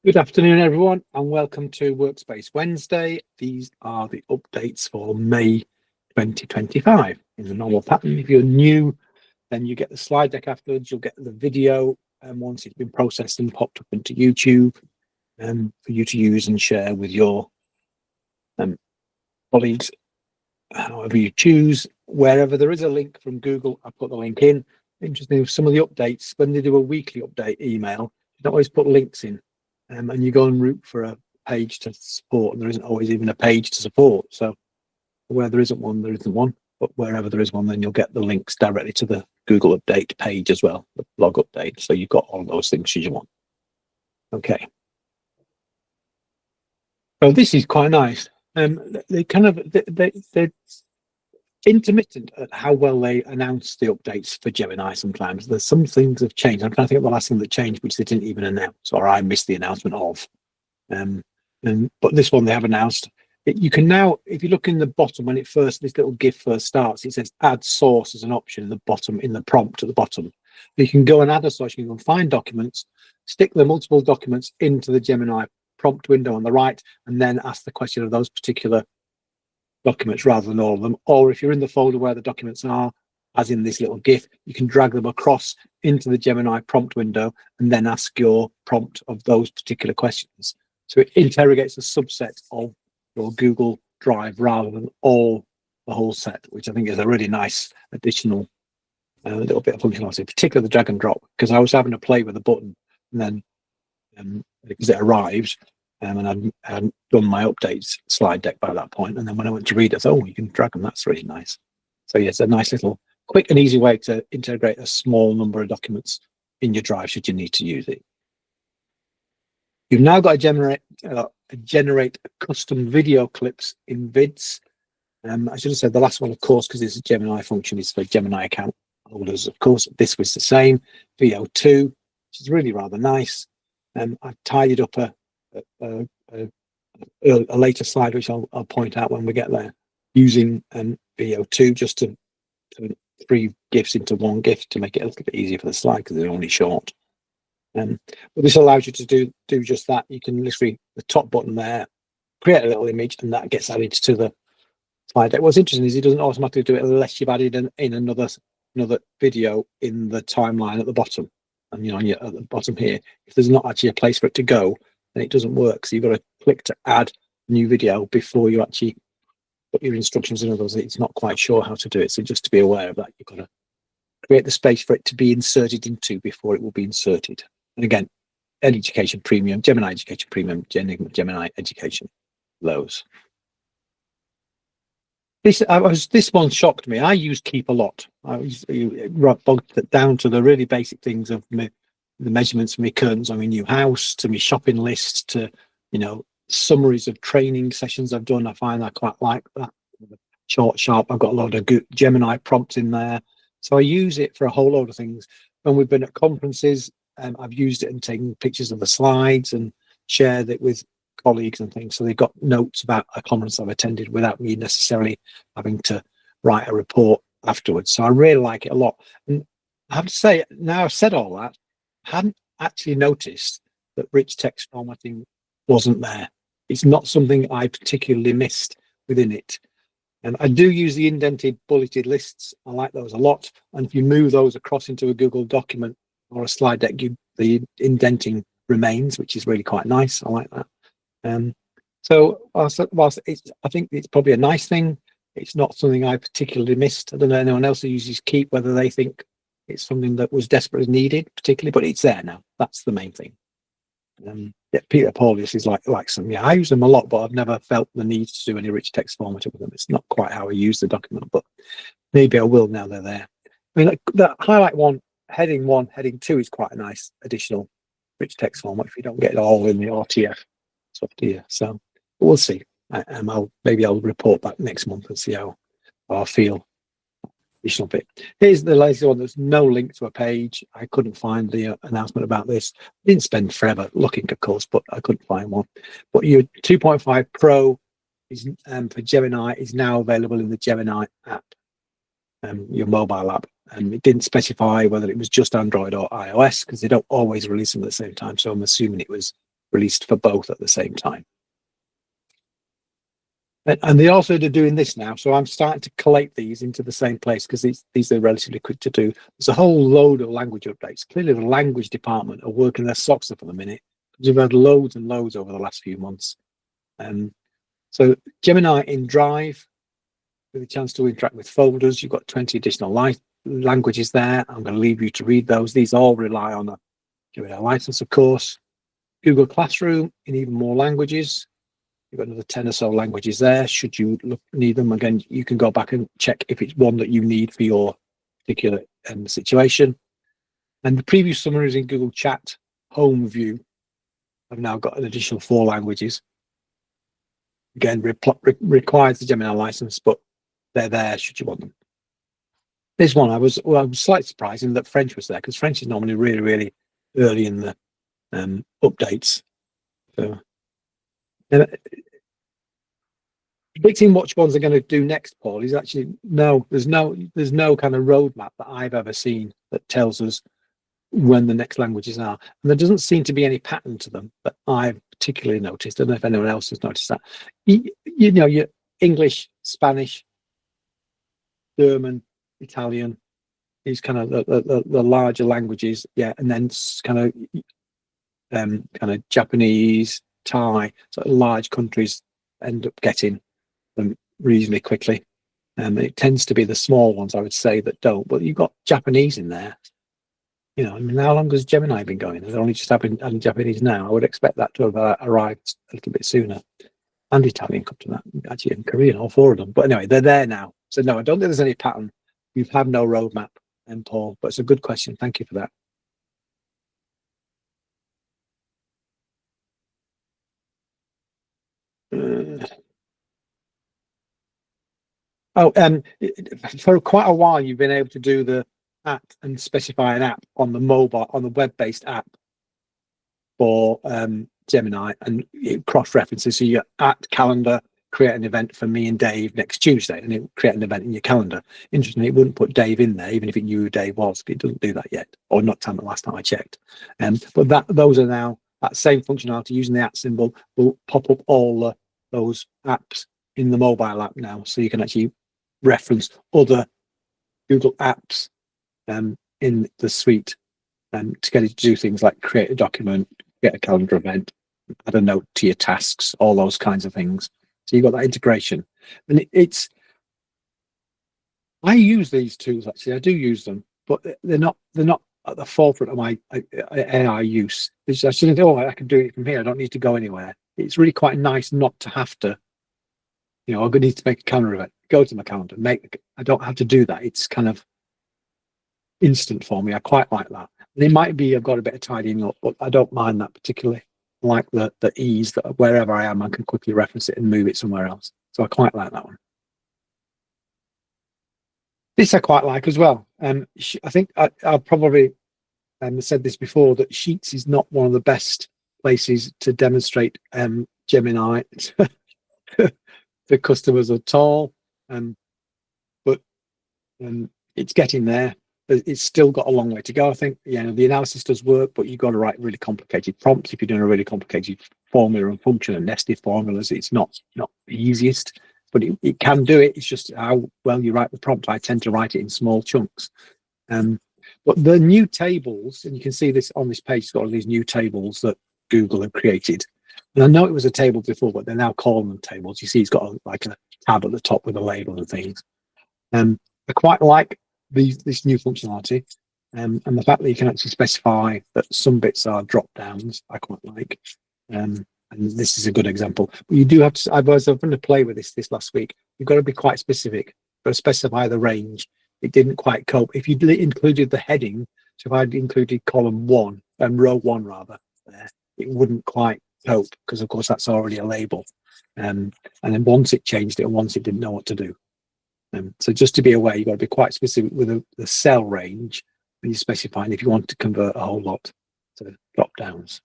Good afternoon, everyone, and welcome to Workspace Wednesday. These are the updates for May 2025 in the normal pattern. If you're new, then you get the slide deck afterwards. You'll get the video, and once it's been processed and popped up into YouTube, for you to use and share with your colleagues, however you choose. Wherever there is a link from Google, I put the link in. Interesting, some of the updates, when they do a weekly update email, they don't always put links in. And you go and root for a page to support, and there isn't always even a page to support. So where there isn't one, there isn't one. But wherever there is one, then you'll get the links directly to the Google update page as well, the blog update. So you've got all those things should you want. Okay. So this is quite nice. They're intermittent at how well they announce the updates for Gemini sometimes. There's some things have changed. I'm trying to think of the last thing that changed, which they didn't even announce, or I missed the announcement of. But this one they have announced. You can now, if you look in the bottom, when this little GIF first starts, it says add source as an option in the bottom, in the prompt at the bottom. You can go and add a source, you can find documents, stick the multiple documents into the Gemini prompt window on the right, and then ask the question of those particular documents rather than all of them. Or if you're in the folder where the documents are, as in this little GIF, you can drag them across into the Gemini prompt window and then ask your prompt of those particular questions. So it interrogates a subset of your Google Drive rather than the whole set, which I think is a really nice additional little bit of functionality, particularly the drag and drop, because I was having to play with the button and then because it arrived, and I hadn't done my updates slide deck by that point. And then when I went to read it, I thought, oh, you can drag them. That's really nice. So yeah, it's a nice little quick and easy way to integrate a small number of documents in your drive should you need to use it. You've now got to generate custom video clips in vids. I should have said the last one, of course, because it's a Gemini function, is for Gemini account holders. Of course, this was the same, VO2, which is really rather nice. I've tidied up a later slide, which I'll point out when we get there, using VO2 just to three GIFs into one GIF to make it a little bit easier for the slide because they're only short. But this allows you to do just that. You can literally, the top button there, create a little image, and that gets added to the slide deck. What's interesting is it doesn't automatically do it unless you've added in another video in the timeline at the bottom. And at the bottom here, if there's not actually a place for it to go, then it doesn't work. So you've got to click to add new video before you actually put your instructions in. Others, it's not quite sure how to do it. So just to be aware of that, you've got to create the space for it to be inserted into before it will be inserted. And again, Education Premium, Gemini Education Premium, Gemini Education, those. This one shocked me. I use Keep a lot. I was bogged it down to the really basic things of the measurements for my curtains on my new house, to my shopping list, to summaries of training sessions I've done. I find I quite like that. Short, sharp. I've got a lot of good Gemini prompts in there, so I use it for a whole load of things. When we've been at conferences, I've used it and taken pictures of the slides and shared it with colleagues and things, so they've got notes about a conference I've attended without me necessarily having to write a report afterwards. So I really like it a lot. And I have to say, now I've said all that, I hadn't actually noticed that rich text formatting wasn't there. It's not something I particularly missed within it. And I do use the indented bulleted lists. I like those a lot. And if you move those across into a Google document or a slide deck, the indenting remains, which is really quite nice. I like that. So whilst I think it's probably a nice thing, it's not something I particularly missed. I don't know anyone else who uses Keep, whether they think it's something that was desperately needed particularly, but it's there now. That's the main thing. Yeah, Peter Paulius is like some. Yeah, I use them a lot, but I've never felt the need to do any rich text formatting with them. It's not quite how I use the document, but maybe I will now they're there. I mean, that highlight one, heading 2 is quite a nice additional rich text format if you don't get it all in the RTF stuff here. So we'll see. Maybe I'll report back next month and see how I feel. Additional bit. Here's the latest one. There's no link to a page. I couldn't find the announcement about this. I didn't spend forever looking, of course, but I couldn't find one. But your 2.5 Pro is for Gemini is now available in the Gemini app, your mobile app. And it didn't specify whether it was just Android or iOS because they don't always release them at the same time. So I'm assuming it was released for both at the same time. And they also are doing this now, so I'm starting to collate these into the same place because these are relatively quick to do. There's a whole load of language updates. Clearly, the language department are working their socks up at the minute because we've had loads and loads over the last few months. So Gemini in Drive, with a chance to interact with folders. You've got 20 additional languages there. I'm going to leave you to read those. These all rely on a Gemini license, of course. Google Classroom in even more languages. You've got another 10 or so languages there. Should you need them, again, you can go back and check if it's one that you need for your particular situation. And the preview summaries in Google Chat Home View have now got an additional 4 languages. Again, requires the Gemini license, but they're there should you want them. This one, I was slightly surprised in that French was there, because French is normally really, really early in the updates. So, predicting which ones are going to do next, Paul, is actually there's no kind of roadmap that I've ever seen that tells us when the next languages are, and there doesn't seem to be any pattern to them that I've particularly noticed. I don't know if anyone else has noticed that. You know, your English, Spanish, German, Italian, these kind of the larger languages, yeah, and then kind of Japanese, Thai, sort of large countries end up getting them reasonably quickly. It tends to be the small ones, I would say, that don't. But you've got Japanese in there. You know, I mean, how long has Gemini been going? They're only just having Japanese now. I would expect that to have arrived a little bit sooner. And Italian come to that, actually, and Korean, all 4 of them. But anyway, they're there now. So no, I don't think there's any pattern. We've had no roadmap, Paul, but it's a good question. Thank you for that. For quite a while, you've been able to do the app and specify an app on the mobile, on the web-based app for Gemini, and it cross-references. So your at calendar, create an event for me and Dave next Tuesday, and it will create an event in your calendar. Interestingly, it wouldn't put Dave in there, even if it knew who Dave was. It doesn't do that yet, or not time the last time I checked. But those are now, that same functionality using the at symbol will pop up all those apps in the mobile app now, so you can actually reference other Google apps in the suite to get it to do things like create a document, get a calendar event, add a note to your tasks, all those kinds of things. So you've got that integration. And I use these tools, actually. I do use them, but they're not at the forefront of my AI use. I shouldn't think, I can do it from here. I don't need to go anywhere. It's really quite nice not to have to, I'm going to need to make a calendar event, go to my calendar, I don't have to do that. It's kind of instant for me. I quite like that. And it might be I've got a bit of tidying up, but I don't mind that particularly. I like the ease that wherever I am, I can quickly reference it and move it somewhere else. So I quite like that one. This I quite like as well. I think I probably said this before, that Sheets is not one of the best places to demonstrate Gemini to customers at all. But it's getting there. It's still got a long way to go. I think, the analysis does work, but you've got to write really complicated prompts. If you're doing a really complicated formula and function and nested formulas, it's not the easiest, but it can do it. It's just how well you write the prompt. I tend to write it in small chunks. But the new tables, and you can see this on this page, it's got all these new tables that Google have created. And I know it was a table before, but they're now calling them tables. You see, it's got like a tab at the top with a label and things. I quite like this new functionality, and the fact that you can actually specify that some bits are drop downs. I quite like, and this is a good example. But you do have to. I was going to play with this last week. You've got to be quite specific, but specify the range. It didn't quite cope. If you included the heading, so if I'd included column 1 and row 1 rather, there, it wouldn't quite cope, because of course that's already a label. And then once it changed it, and once it didn't know what to do. So just to be aware, you've got to be quite specific with the cell range when you're specifying if you want to convert a whole lot to drop downs.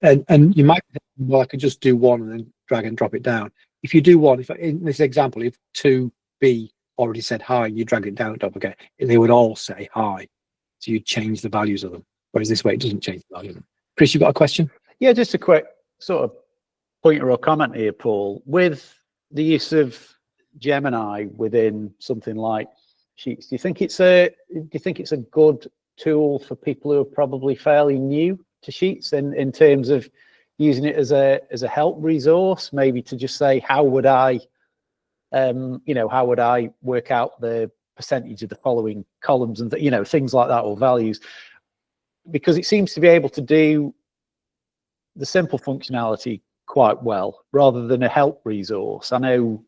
And you might think, well, I could just do 1 and then drag and drop it down. If you do 1, in this example, if 2B already said hi, you drag it down, don't forget, they would all say hi. So you change the values of them. Whereas this way, it doesn't change the value of them. Chris, you got a question? Yeah, just a quick sort of pointer or comment here, Paul. With the use of Gemini within something like Sheets, do you think it's a good tool for people who are probably fairly new to Sheets in terms of using it as a help resource, maybe to just say, how would I work out the percentage of the following columns and things like that, or values, because it seems to be able to do the simple functionality quite well rather than a help resource. I know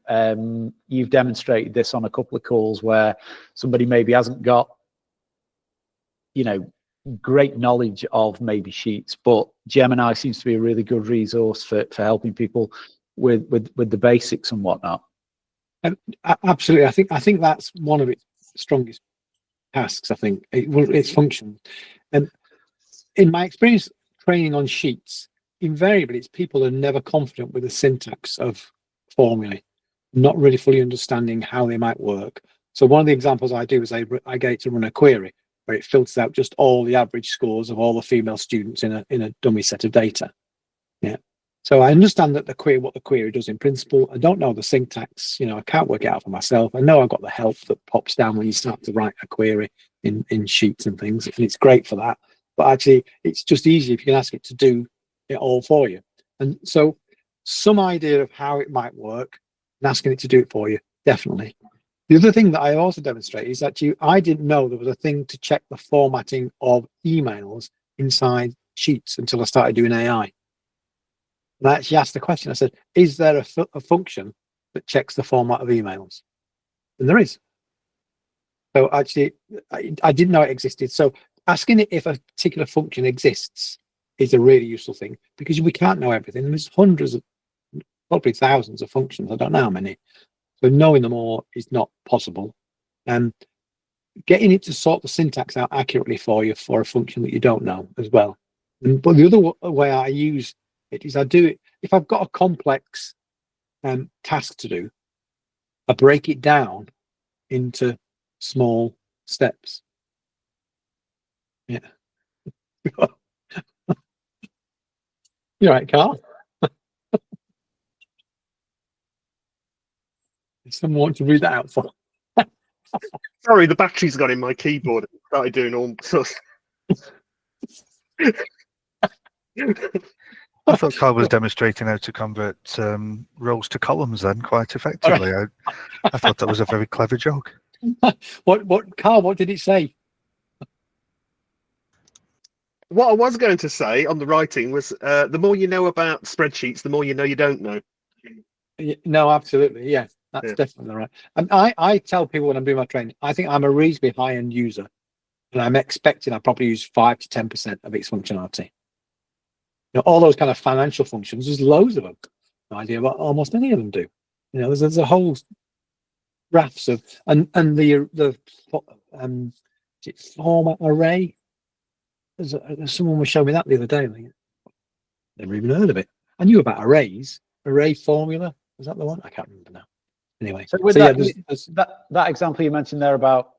you've demonstrated this on a couple of calls where somebody maybe hasn't got great knowledge of maybe Sheets, but Gemini seems to be a really good resource for helping people with the basics and whatnot. Absolutely, I think that's one of its strongest tasks. I think its function, and in my experience training on Sheets, invariably it's people are never confident with the syntax of formulae, not really fully understanding how they might work. So one of the examples I do is I get it to run a query where it filters out just all the average scores of all the female students in a dummy set of data. Yeah. So I understand that what the query does in principle. I don't know the syntax, I can't work it out for myself. I know I've got the help that pops down when you start to write a query in Sheets and things, and it's great for that. But actually, it's just easy if you can ask it to do it all for you. And so some idea of how it might work and asking it to do it for you, definitely. The other thing that I also demonstrate is that I didn't know there was a thing to check the formatting of emails inside Sheets until I started doing AI. And I actually asked the question, I said, is there a function that checks the format of emails? And there is. So actually, I didn't know it existed. So asking it if a particular function exists is a really useful thing, because we can't know everything. There's hundreds of, probably thousands of functions. I don't know how many. So knowing them all is not possible. And getting it to sort the syntax out accurately for you for a function that you don't know as well. But the other way I use it is I do it if I've got a complex task to do. I break it down into small steps. Yeah. You're right, Carl. Someone want to read that out for? Sorry, the battery's gone in my keyboard and started doing all sorts. I thought Carl was demonstrating how to convert rows to columns then quite effectively. I thought that was a very clever joke. What, Carl, what did it say? What I was going to say on the writing was the more you know about spreadsheets, the more you know you don't know. No, absolutely. Yeah, that's definitely right. And I tell people when I'm doing my training, I think I'm a reasonably high-end user, and I'm expecting I probably use 5 to 10% of its functionality. All those kind of financial functions, there's loads of them. No idea what almost any of them do. There's a whole rafts of and the format array. There's someone was showing me that the other day. Never even heard of it. I knew about arrays. Array formula, was that the one? I can't remember now. Anyway, so with that example you mentioned there about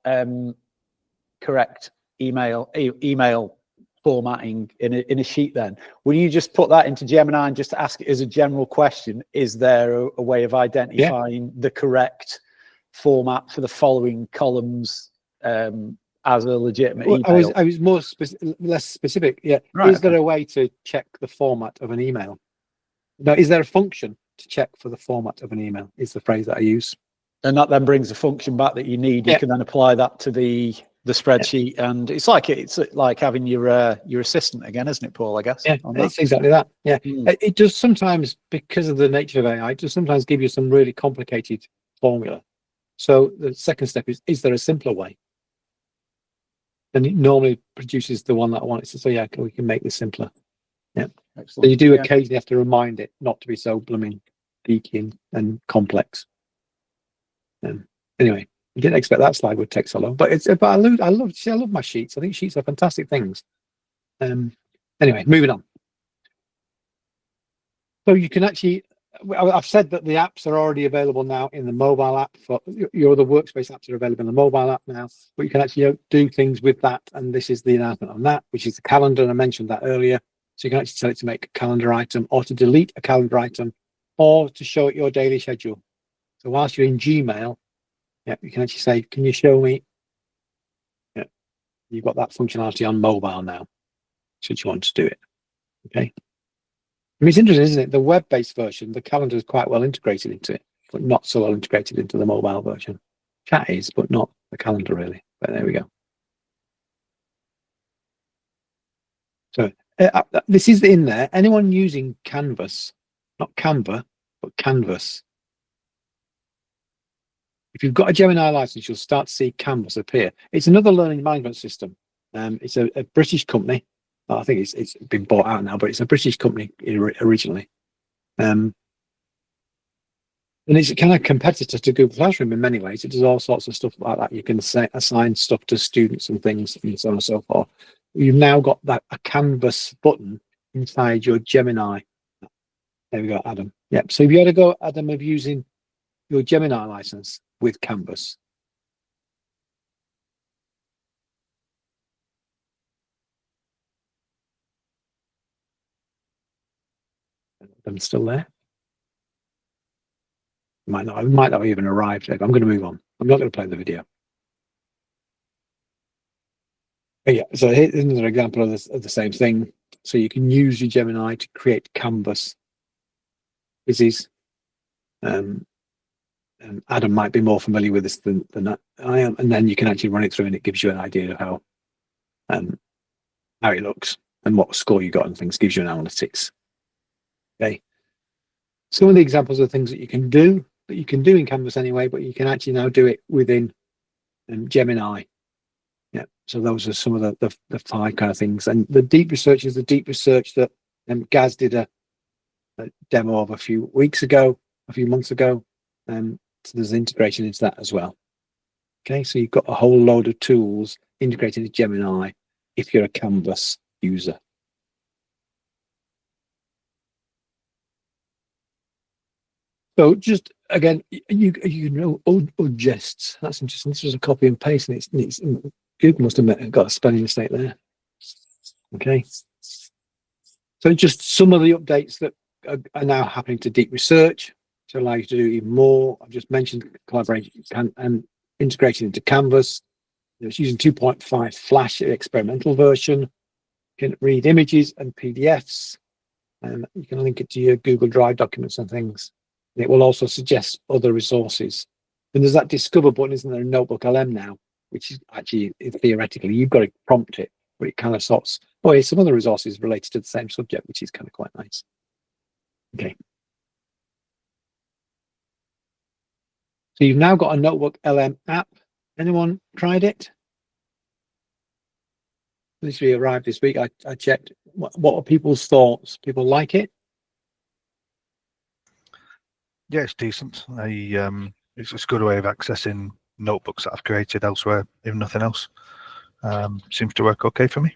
correct email formatting in a sheet, then will you just put that into Gemini and just ask it as a general question, is there a way of identifying the correct format for the following columns as a legitimate email? I was more less specific. Yeah. Right, is there a way to check the format of an email? No, is there a function to check for the format of an email is the phrase that I use. And that then brings the function back that you need. You can then apply that to the spreadsheet, and it's like having your assistant again, isn't it, Paul? I guess. Yeah, it's exactly that. Yeah, it does sometimes, because of the nature of AI, it does sometimes give you some really complicated formula. So the second step is there a simpler way? And it normally produces the one that I want. It says, so yeah, we can make this simpler. Yeah. Excellent. So you do occasionally have to remind it not to be so blooming geeky and complex. Anyway. You didn't expect that slide would take so long, but I love my sheets. I think sheets are fantastic things. Anyway, moving on. So you can actually, I've said that the apps are already available now in the mobile app. For the Workspace apps are available in the mobile app now, but you can actually do things with that. And this is the announcement on that, which is the calendar. And I mentioned that earlier. So you can actually tell it to make a calendar item or to delete a calendar item or to show it your daily schedule. So whilst you're in Gmail, yeah, you can actually say, can you show me? Yeah, you've got that functionality on mobile now, should you want to do it. Okay. I mean, it's interesting, isn't it? The web-based version, the calendar is quite well integrated into it, but not so well integrated into the mobile version. Chat is, but not the calendar really. But there we go. So this is in there. Anyone using Canvas, not Canva, but Canvas. If you've got a Gemini license, you'll start to see Canvas appear. It's another learning management system. It's a British company. I think it's been bought out now, but it's a British company originally. And it's a kind of competitor to Google Classroom in many ways. It does all sorts of stuff like that. You can assign stuff to students and things and so on and so forth. You've now got a Canvas button inside your Gemini. There we go, Adam. Yep. So if you had to go, Adam, of using your Gemini license with Canvas. I'm still there. Might not have even arrived. I'm going to move on. I'm not going to play the video. But yeah, so here's another example of the same thing. So you can use your Gemini to create Canvas quizzes. Adam might be more familiar with this than I am, and then you can actually run it through, and it gives you an idea of how it looks and what score you got and things. Gives you an analytics. Okay. Some of the examples of things that you can do in Canvas anyway, but you can actually now do it within Gemini. Yeah, so those are some of the 5 kind of things. And the deep research is the deep research that Gaz did a demo of a few months ago. So there's integration into that as well. Okay, so you've got a whole load of tools integrated into Gemini if you're a Canvas user. So just again, you know, gests. That's interesting. This was a copy and paste, and it's Google must have got a spelling mistake there. Okay. So just some of the updates that are now happening to deep research to allow you to do even more. I've just mentioned collaboration and integration into Canvas. It's using 2.5 Flash experimental version. You can read images and PDFs, and you can link it to your Google Drive documents and things. And it will also suggest other resources. And there's that discover button, isn't there, in Notebook LM now, which is actually theoretically you've got to prompt it, but it kind of sorts. Oh, yeah, some other resources related to the same subject, which is kind of quite nice. Okay. So you've now got a Notebook LM app. Anyone tried it? Literally arrived this week. I checked. What are people's thoughts? People like it? Yeah, it's decent. It's a good way of accessing notebooks that I've created elsewhere, if nothing else. Seems to work okay for me.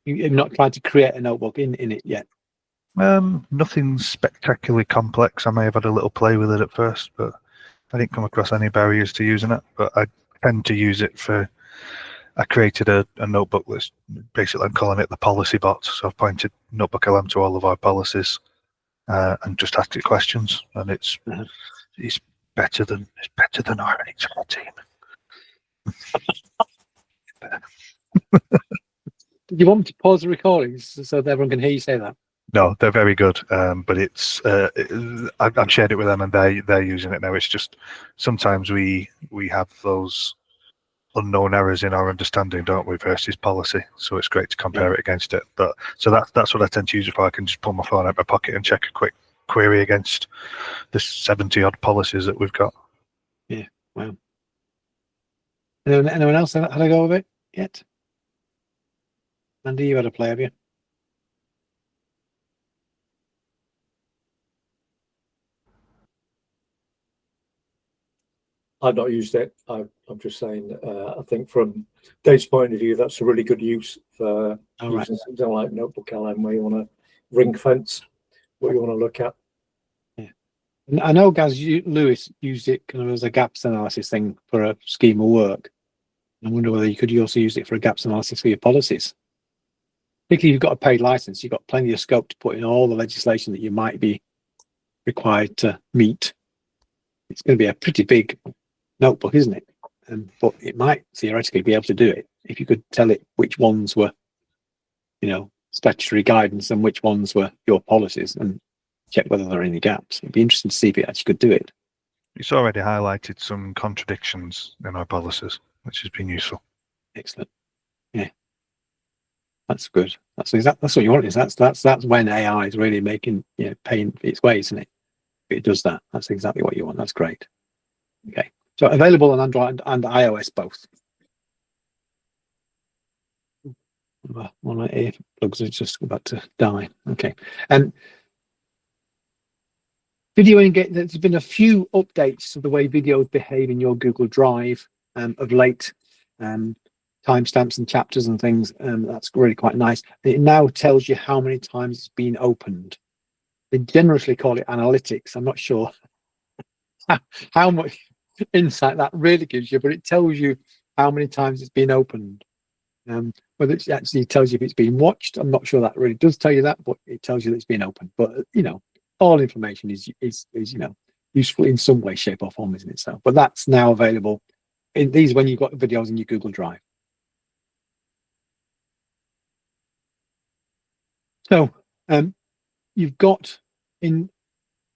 You've not tried to create a notebook in it yet? Nothing spectacularly complex. I may have had a little play with it at first, but I didn't come across any barriers to using it. But I tend to use it for. I created a notebook that's basically, I'm calling it the policy bot. So I've pointed Notebook LM to all of our policies and just asked it questions, and it's better than our HR team. Do you want me to pause the recordings so that everyone can hear you say that? No, they're very good, but it's I've shared it with them, and they're using it now. It's just sometimes we have those unknown errors in our understanding, don't we, versus policy. So it's great to compare it against it. But so that's what I tend to use it for. I can just pull my phone out of my pocket and check a quick query against the 70 odd policies that we've got. Yeah, wow. Anyone else had a go of it yet? Andy, you had a play, have you? I've not used it. I'm just saying, I think from Dave's point of view, that's a really good use for using something like Notebook LM where you want to ring fence what you want to look at. Yeah. I know Lewis used it kind of as a gaps analysis thing for a scheme of work. I wonder whether you could also use it for a gaps analysis for your policies. particularly if you've got a paid license, you've got plenty of scope to put in all the legislation that you might be required to meet. It's going to be a pretty big notebook, isn't it? But it might theoretically be able to do it if you could tell it which ones were, statutory guidance and which ones were your policies, and check whether there are any gaps. It'd be interesting to see if it actually could do it. It's already highlighted some contradictions in our policies, which has been useful. Excellent. Yeah, that's good. That's what you want. Is that's when AI is really making paying its way, isn't it? If it does that, that's exactly what you want. That's great. Okay, so available on Android and iOS both. One of my earplugs is just about to die. Okay, and video engagement. There's been a few updates to the way videos behave in your Google Drive of late. Timestamps and chapters and things. That's really quite nice. It now tells you how many times it's been opened. They generously call it analytics. I'm not sure how much insight that really gives you, but it tells you how many times it's been opened. Whether it actually tells you if it's been watched, I'm not sure that really does tell you that, but it tells you that it's been opened. But all information is useful in some way, shape, or form, isn't it? So, but that's now available in these when you've got videos in your Google Drive. So, you've got in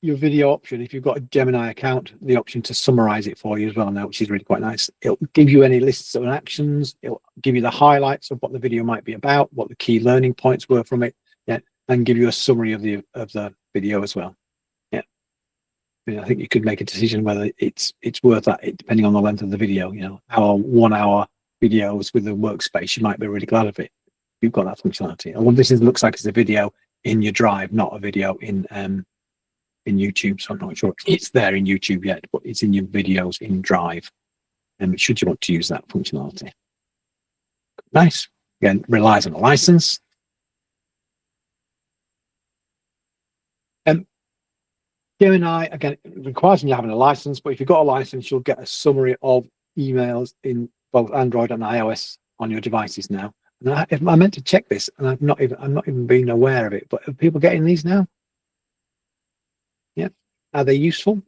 your video option, if you've got a Gemini account, the option to summarize it for you as well now, which is really quite nice. It'll give you any lists of actions. It'll give you the highlights of what the video might be about, what the key learning points were from it, and give you a summary of the video as well. I think you could make a decision whether it's worth that, depending on the length of the video. Our 1 hour videos with the Workspace, you might be really glad of it. You've got that functionality. And what this looks like is a video in your Drive, not a video in YouTube. So I'm not sure it's there in YouTube yet, but it's in your videos in Drive. And should you want to use that functionality, nice. Again, relies on a license. Gemini, again, it requires you having a license, but if you've got a license, you'll get a summary of emails in both Android and iOS on your devices now. And I meant to check this, and I'm not even being aware of it. But are people getting these now? Yeah. Are they useful?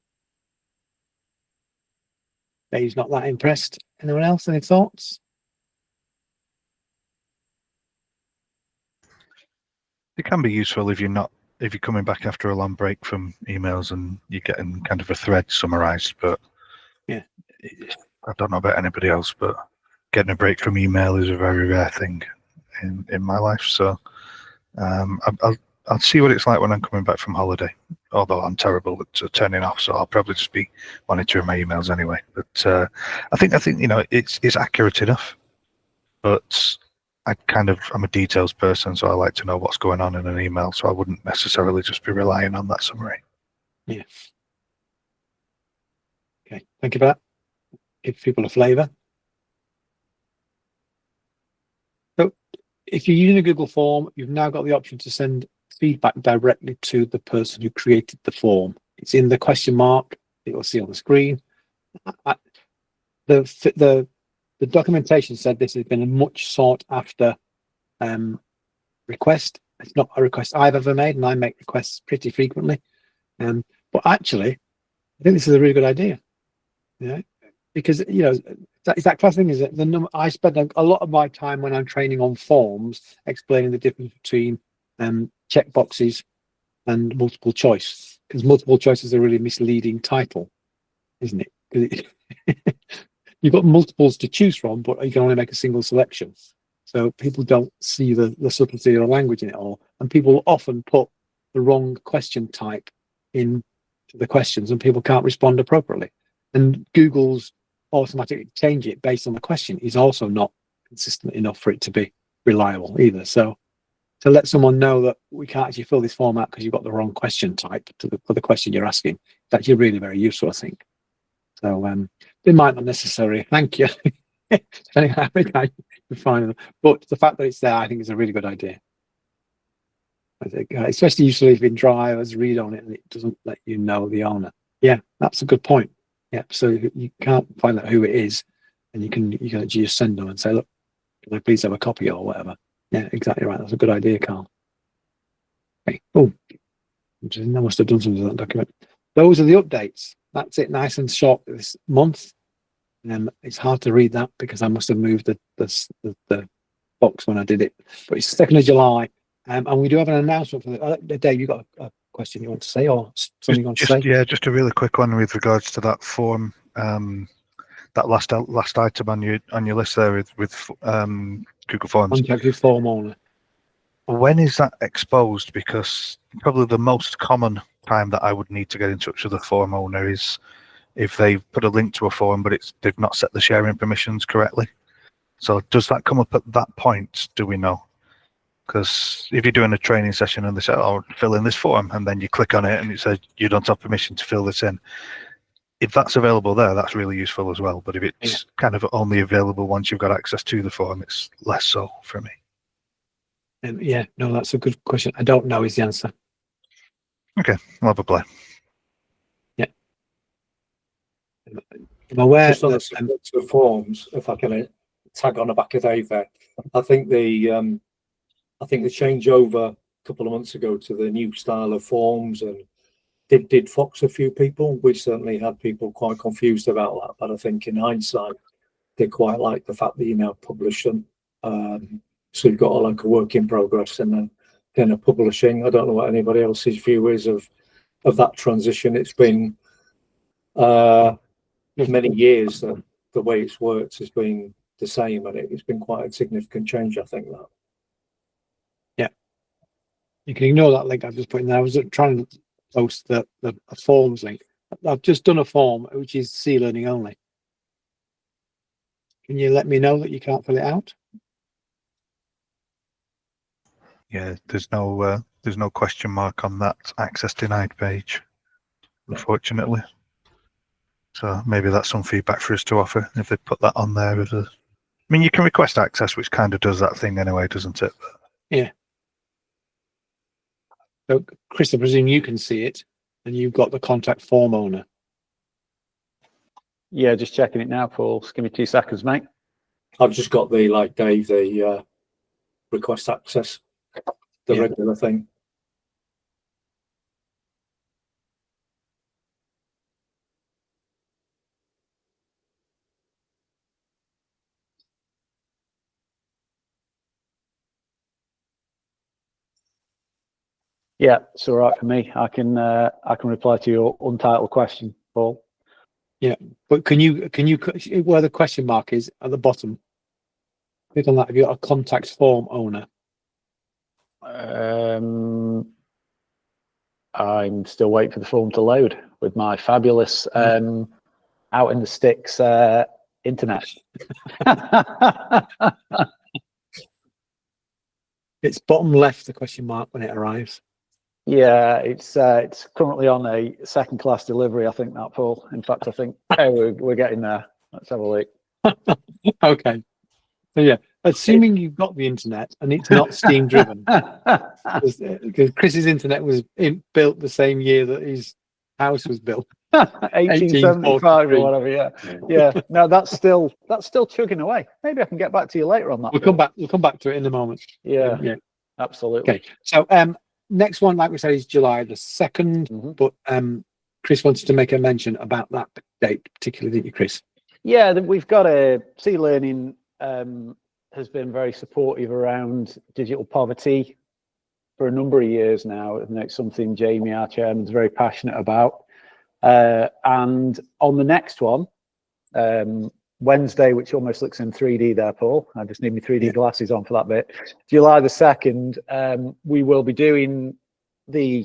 Dave's not that impressed. Anyone else? Any thoughts? It can be useful if you're coming back after a long break from emails and you're getting kind of a thread summarized. But yeah, I don't know about anybody else, but getting a break from email is a very rare thing in my life. So I'll see what it's like when I'm coming back from holiday, although I'm terrible at turning off, so I'll probably just be monitoring my emails anyway. But I think it's accurate enough, but I'm a details person, so I like to know what's going on in an email, so I wouldn't necessarily just be relying on that summary. Yeah. Okay, thank you for that. Give people a flavour. So if you're using a Google form, you've now got the option to send feedback directly to the person who created the form. It's in the question mark. You'll see on the screen. The documentation said this has been a much sought after request. It's not a request I've ever made, and I make requests pretty frequently. But actually, I think this is a really good idea. Because it's that class thing, is it? I spend a lot of my time when I'm training on forms explaining the difference between check boxes and multiple choice, because multiple choice is a really misleading title, isn't it? Because you've got multiples to choose from, but you can only make a single selection. So people don't see the subtlety of the language in it all. And people often put the wrong question type into the questions, and people can't respond appropriately. And Google's automatically change it based on the question is also not consistent enough for it to be reliable either. So to let someone know that we can't actually fill this form out because you've got the wrong question type for the question you're asking, it's actually really very useful, I think. So they might not necessarily thank you, depending on how many times you find them. But the fact that it's there, I think, is a really good idea. I think, especially usually if in drivers read on it and it doesn't let you know the owner. Yeah, that's a good point. Yeah, so you can't find out who it is, and you can just send them and say, look, can I please have a copy or whatever. Yeah, exactly right. That's a good idea, Carl. Okay. Oh, I must have done something to that document. Those are the updates. That's it, nice and short this month. It's hard to read that because I must have moved the box when I did it. But it's 2nd of July, and we do have an announcement for the Dave. You got a question you want to say, or something you want to say? Yeah, just a really quick one with regards to that form. That last item on your list there with Google Forms. Contacted form owner. When is that exposed? Because probably the most common time that I would need to get in touch with the form owner is if they've put a link to a form, but they've not set the sharing permissions correctly. So does that come up at that point? Do we know? Because if you're doing a training session and they say, "Oh, fill in this form," and then you click on it and it says you don't have permission to fill this in. If that's available there, that's really useful as well. But if it's kind of only available once you've got access to the form, it's less so for me. Yeah, no, that's a good question. I don't know is the answer. Okay, I'll have a play. Yeah. I'm aware Just on the subject of forms, if I can tag on the back of Dave there, I think the changeover a couple of months ago to the new style of forms and did fox a few people. We certainly had people quite confused about that, but I think in hindsight they quite like the fact that you now publish them. So you've got like a work in progress and then a publishing. I don't know what anybody else's view is of that transition. It's been many years that the way it's worked has been the same, and it's been quite a significant change, I think. That you can ignore that link I've just put in there. I was trying to post the forms link. I've just done a form which is C-learning only. Can you let me know that you can't fill it out? Yeah, there's no question mark on that access denied page, unfortunately. So maybe that's some feedback for us to offer if they put that on there. I mean, you can request access, which kind of does that thing anyway, doesn't it? Yeah. So, Chris, I presume you can see it, and you've got the contact form owner. Yeah, just checking it now, Paul. Just give me 2 seconds, mate. I've just got the Dave, the request access, the regular thing. Yeah, it's all right for me. I can reply to your untitled question, Paul. Yeah, but can you where the question mark is at the bottom? Click on that. Have you got a contact form owner? I'm still waiting for the form to load with my fabulous out in the sticks internet. It's bottom left, the question mark, when it arrives. Yeah, it's currently on a 2nd-class delivery, I think, that, Paul. In fact, I think we're getting there. Let's have a look. Okay. So yeah, assuming you've got the internet and it's not Steam driven, because Chris's internet was built the same year that his house was built. 1875 or whatever. Yeah. No, that's still chugging away. Maybe I can get back to you later on that. We'll come back to it in a moment. Yeah. Absolutely. Okay. So next one, like we said, is July the 2nd. But Chris wanted to make a mention about that date, particularly, didn't you, Chris? Yeah, we've got a C-Learning has been very supportive around digital poverty for a number of years now. And it's something Jamie, our chairman, is very passionate about. And on the next one, Wednesday, which almost looks in 3D there, Paul. I just need my 3D glasses on for that bit. July the 2nd, we will be doing the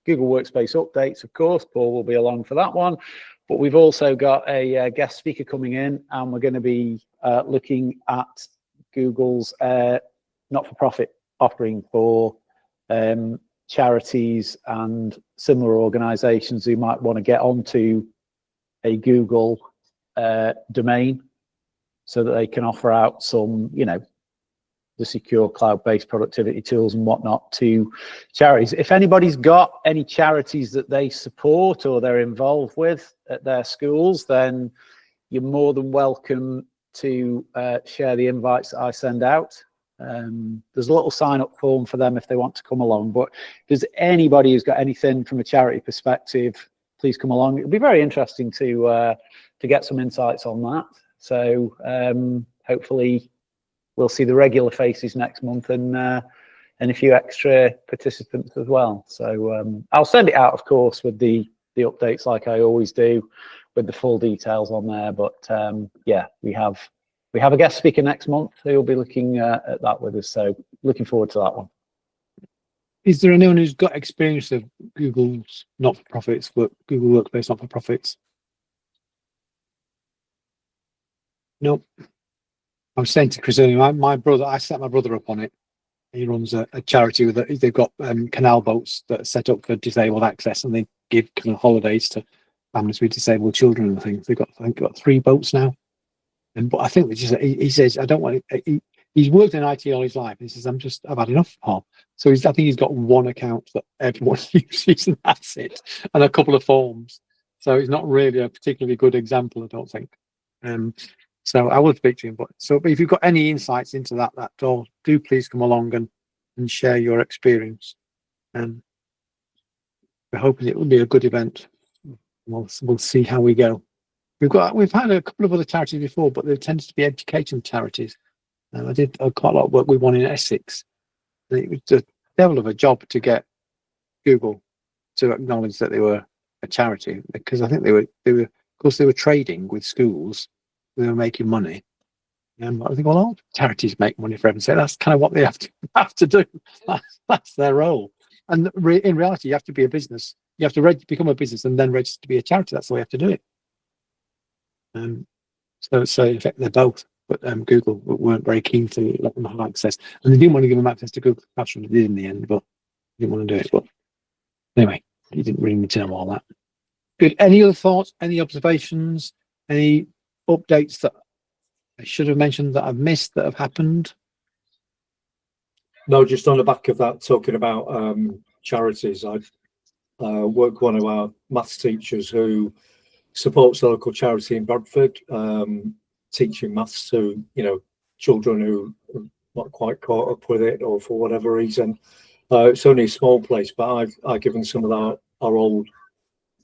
Google Workspace updates, of course. Paul will be along for that one. But we've also got a guest speaker coming in, and we're going to be looking at Google's not-for-profit offering for charities and similar organizations who might want to get onto a Google domain so that they can offer out some, the secure cloud-based productivity tools and whatnot to charities. If anybody's got any charities that they support or they're involved with at their schools, then you're more than welcome to share the invites that I send out. There's a little sign-up form for them if they want to come along. But if there's anybody who's got anything from a charity perspective, please come along. It'll be very interesting to get some insights on that. So hopefully we'll see the regular faces next month and a few extra participants as well. So I'll send it out, of course, with the updates like I always do, with the full details on there. But yeah, we have a guest speaker next month who will be looking at that with us. So looking forward to that one. Is there anyone who's got experience of Google's not-for-profits, Google Workspace not-for-profits? Nope. I was saying to Chris earlier, my brother, I set my brother up on it. He runs a charity they've got canal boats that are set up for disabled access, and they give kind of holidays to families with disabled children and things. I think they've got 3 boats now. But I think he says, I don't want it. He's worked in IT all his life. He says, I've had enough, Paul. So I think he's got one account that everyone uses, and that's it, and a couple of forms. So he's not really a particularly good example, I don't think. So I will speak to him. But if you've got any insights into that do please come along and share your experience. And we're hoping it will be a good event. We'll see how we go. We've had a couple of other charities before, but they tended to be education charities. I did quite a lot of work with one in Essex. And it was a devil of a job to get Google to acknowledge that they were a charity, because I think they were trading with schools. They were making money. And I think, well, all charities make money for heaven's sake. That's kind of what they have to do. That's their role. And in reality, you have to be a business. You have to become a business and then register to be a charity. That's the way you have to do it. So in fact, they're both. But Google weren't very keen to let them have access, and they didn't want to give them access to Google Classroom. They did in the end, but they didn't want to do it. But anyway, you didn't really need to know all that. Good. Any other thoughts? Any observations? Any updates that I should have mentioned that I've missed that have happened? No, just on the back of that, talking about charities, I work with one of our maths teachers who supports a local charity in Bradford, teaching maths to children who are not quite caught up with it, or for whatever reason. It's only a small place, but I've given some of our old,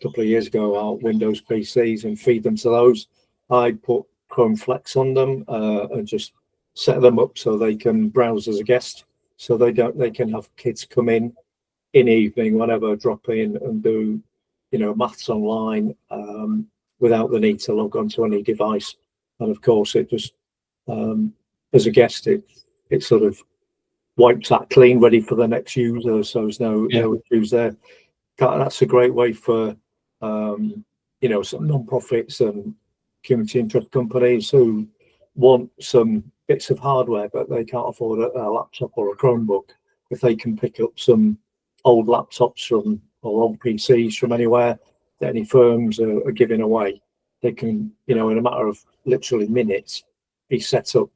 couple of years ago, our Windows PCs and feed them to those. I put Chrome Flex on them and just set them up so they can browse as a guest, so they can have kids come in evening, whenever, drop in and do maths online without the need to log onto any device. And of course, it just as a guest, it sort of wipes that clean, ready for the next user. So there's no issues there. That's a great way for some non-profits and community interest companies who want some bits of hardware, but they can't afford a laptop or a Chromebook. If they can pick up some old laptops or old PCs from anywhere that any firms are giving away, they can, in a matter of literally minutes, be set up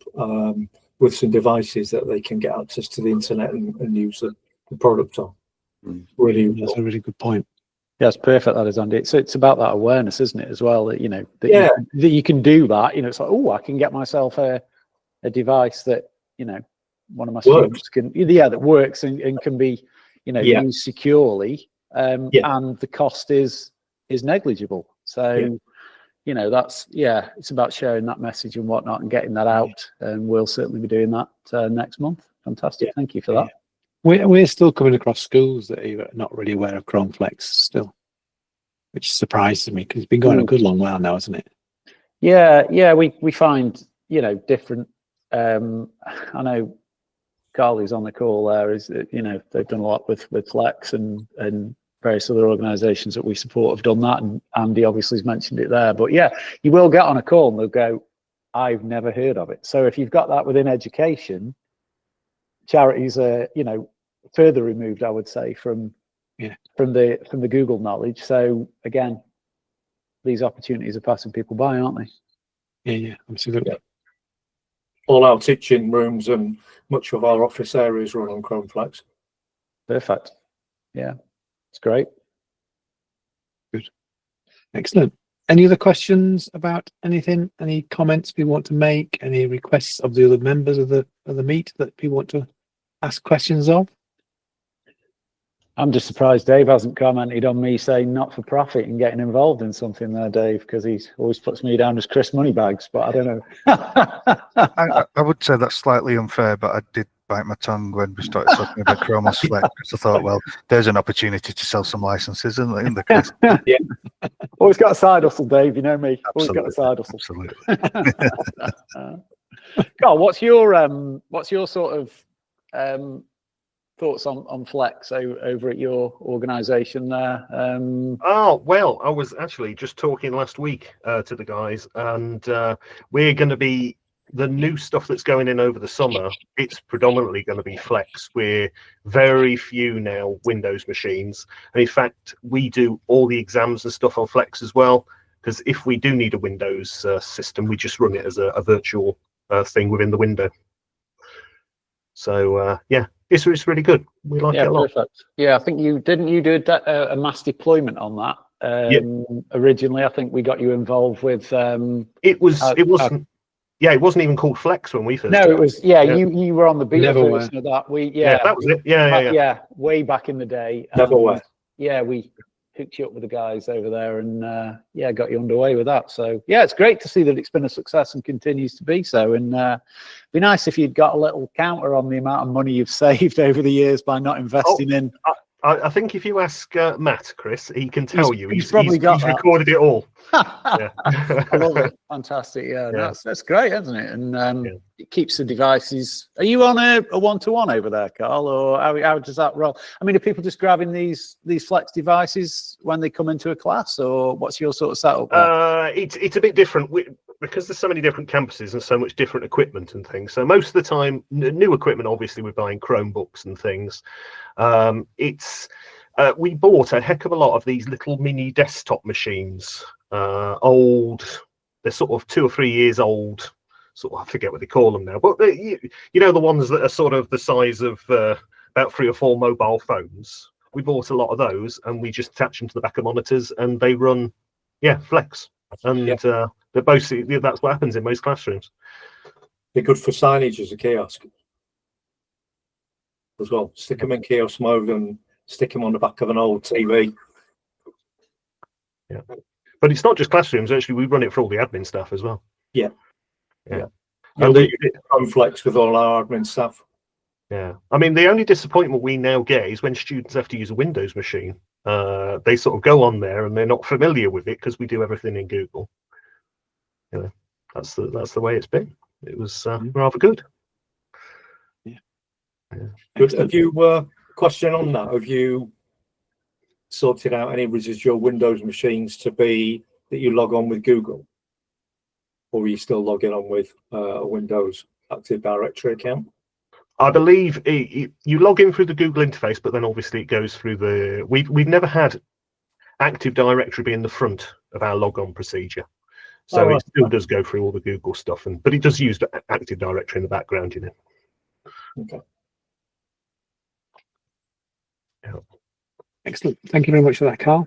with some devices that they can get access to the internet and use the product on. Really, that's a really good point. Yeah, it's perfect. That is, Andy. It's about that awareness, isn't it, as well? That that you can do that. It's like, I can get myself a device that one of my students can, that works and can be used securely, and the cost is negligible. So that's it's about sharing that message and whatnot and getting that out, and we'll certainly be doing that next month. Fantastic. Thank you for that. We're still coming across schools that are not really aware of Chrome Flex still, which surprises me, because it's been going a good long while now, hasn't it? Yeah, we find different. I know Carl, who's on the call there, is they've done a lot with Flex and various other organisations that we support have done that, and Andy obviously has mentioned it there. But yeah, you will get on a call and they'll go, "I've never heard of it." So if you've got that within education, charities are further removed, I would say, from the Google knowledge. So again, these opportunities are passing people by, aren't they? Yeah, absolutely. Yeah. All our teaching rooms and much of our office areas run on Chrome Flex. Perfect. Yeah, it's great. Good. Excellent. Any other questions about anything? Any comments we want to make? Any requests of the other members of the the meet that people want to ask questions of? I'm just surprised Dave hasn't commented on me saying not for profit and getting involved in something there, Dave, because he always puts me down as Chris Moneybags, but I don't know. I would say that's slightly unfair, but I did bite my tongue when we started talking about Chromos Flex. I thought, well, there's an opportunity to sell some licenses in the case. Always got a side hustle, Dave. You know me. Always got a side hustle. Absolutely. Carl, what's your sort of thoughts on Flex over at your organisation there? Oh, well, I was actually just talking last week to the guys, and we're going to be, the new stuff that's going in over the summer, it's predominantly going to be Flex. We're very few now Windows machines. And in fact, we do all the exams and stuff on Flex as well, because if we do need a Windows system, we just run it as a virtual thing within the window. So, yeah. It's really good. We like it a lot. Perfect. Yeah, I think you do a mass deployment on that. Originally, I think we got you involved with. It wasn't even called Flex when we first. No, started. it was. Yeah, you were on the beta version of that. Yeah, that was it. Yeah, way back in the day. Neverwhere. Yeah, we hooked you up with the guys over there, and got you underway with that. So yeah, it's great to see that it's been a success and continues to be so. And be nice if you'd got a little counter on the amount of money you've saved over the years by not investing in. I think if you ask Matt, Chris, he can tell you. He's recorded it all. I love it. Fantastic. Yeah. That's great, isn't it? And it keeps the devices. Are you on a one-to-one over there, Carl, or how does that roll? I mean, are people just grabbing these Flex devices when they come into a class, or what's your sort of setup there? It's a bit different because there's so many different campuses and so much different equipment and things. So most of the time, new equipment, obviously, we're buying Chromebooks and things. We bought a heck of a lot of these little mini desktop machines, old. They're sort of 2 or 3 years old. Sort of, I forget what they call them now, but you know, the ones that are sort of the size of about 3 or 4 mobile phones. We bought a lot of those, and we just attach them to the back of monitors, and they run, Flex. And they're basically, that's what happens in most classrooms. They're good for signage as a kiosk as well. Stick them in kiosk mode and stick them on the back of an old TV. Yeah, but it's not just classrooms. Actually, we run it for all the admin staff as well. Yeah. And we use Flex with all our admin staff. Yeah, I mean, the only disappointment we now get is when students have to use a Windows machine. They sort of go on there and they're not familiar with it because we do everything in Google. That's the way it's been. It was rather good. Good. Have you question on that? Have you sorted out any residual Windows machines to be that you log on with Google, or are you still logging on with a Windows Active Directory account? I believe you log in through the Google interface, but then obviously it goes through the. We've never had Active Directory be in the front of our logon procedure, so it still does go through all the Google stuff, but it does use the Active Directory in the background, Okay. Yeah. Excellent. Thank you very much for that, Carl.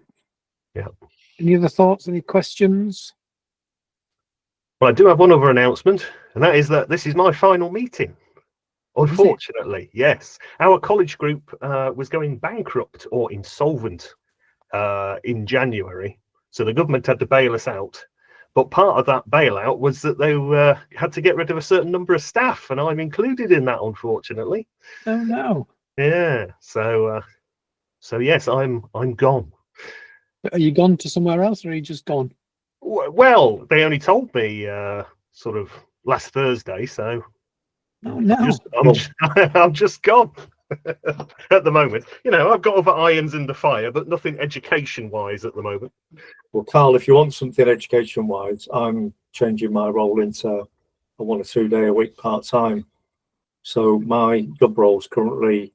Yeah. Any other thoughts? Any questions? Well, I do have one other announcement, and that is that this is my final meeting. Unfortunately, yes. Our college group was going bankrupt or insolvent in January, so the government had to bail us out. But part of that bailout was that they had to get rid of a certain number of staff, and I'm included in that, unfortunately. Oh no. Yeah. So yes, I'm gone. Are you gone to somewhere else, or are you just gone? Well, they only told me sort of last Thursday, so. Oh no. I'm just gone at the moment. I've got other irons in the fire, but nothing education-wise at the moment. Well, Carl, if you want something education-wise, I'm changing my role into a 1 or 2 day a week part-time. So my job role is currently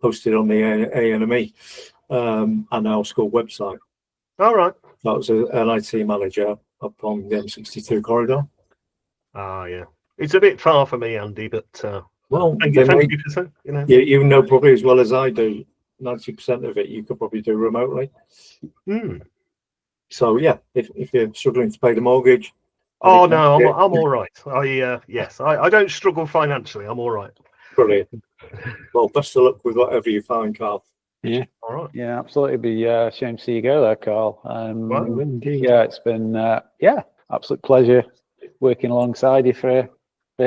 posted on the ANME and our school website. All right. That was an IT manager up on the M62 corridor. Yeah. It's a bit far for me, Andy, but well, thank you for saying, you know probably as well as I do, 90% of it you could probably do remotely. So yeah, if you're struggling to pay the mortgage, Oh no, I'm all right. I don't struggle financially. I'm all right. Brilliant. Well, best of luck with whatever you find, Carl. Yeah. All right. Yeah, absolutely. It'd be a shame to see you go there, Carl. Well, Indeed. Yeah, it's been absolute pleasure working alongside you for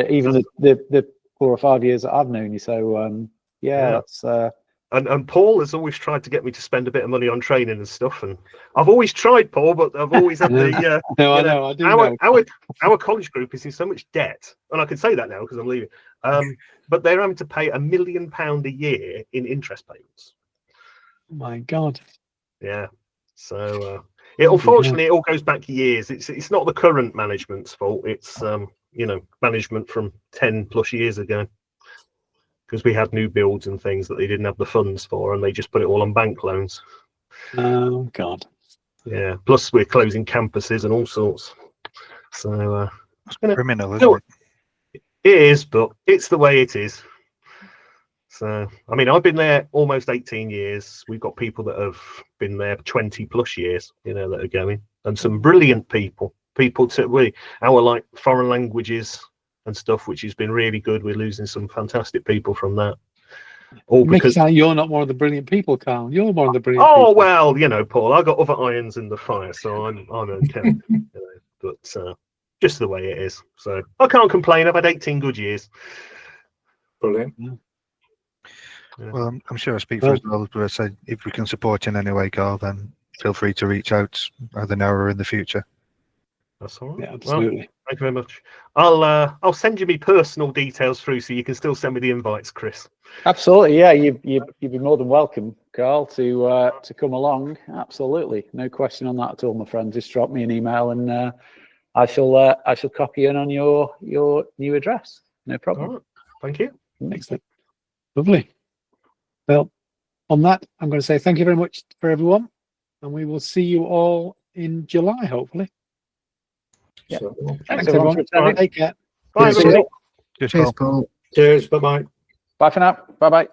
even the 4 or 5 years that I've known you. So Yeah. that's And Paul has always tried to get me to spend a bit of money on training and stuff, and I've always tried, Paul, but I've always had the No, I you know. I do know. our college group is in so much debt, and I can say that now because I'm leaving. But they're having to pay £1 million a year in interest payments. Oh my God. Yeah. So unfortunately it all goes back years. It's not the current management's fault. It's management from 10+ years ago. Because we had new builds and things that they didn't have the funds for, and they just put it all on bank loans. Oh God. Yeah. Plus, we're closing campuses and all sorts. So It's criminal, isn't it? it is, but it's the way it is. So I mean, I've been there almost 18 years. We've got people that have been there 20+ years, that are going, and some brilliant people. Our like foreign languages and stuff, which has been really good. We're losing some fantastic people from that. All Make it because sound like you're not one of the brilliant people, Carl. You're one of the brilliant oh people. well, Paul, I got other irons in the fire, so I'm okay. But just the way it is. So I can't complain. I've had 18 good years. Brilliant. Yeah. Well, I'm sure I speak for us all, but I say if we can support in any way, Carl, then feel free to reach out either now or in the future. That's all right. Yeah, absolutely. Well, thank you very much. I'll send you my personal details through, so you can still send me the invites, Chris. absolutely. Yeah, you'd be more than welcome, Carl, to come along. Absolutely, no question on that at all, my friend. Just drop me an email, and I shall copy in on your new address. No problem. All right. Thank you. Excellent. Lovely. Well, on that, I'm going to say thank you very much for everyone, and we will see you all in July, hopefully. Yeah. So, Thanks, everyone, everyone. for attending. Take care. Bye, See you. everybody. Cheers, cheers, Paul. Paul. Cheers. Bye bye. Bye for now. Bye bye.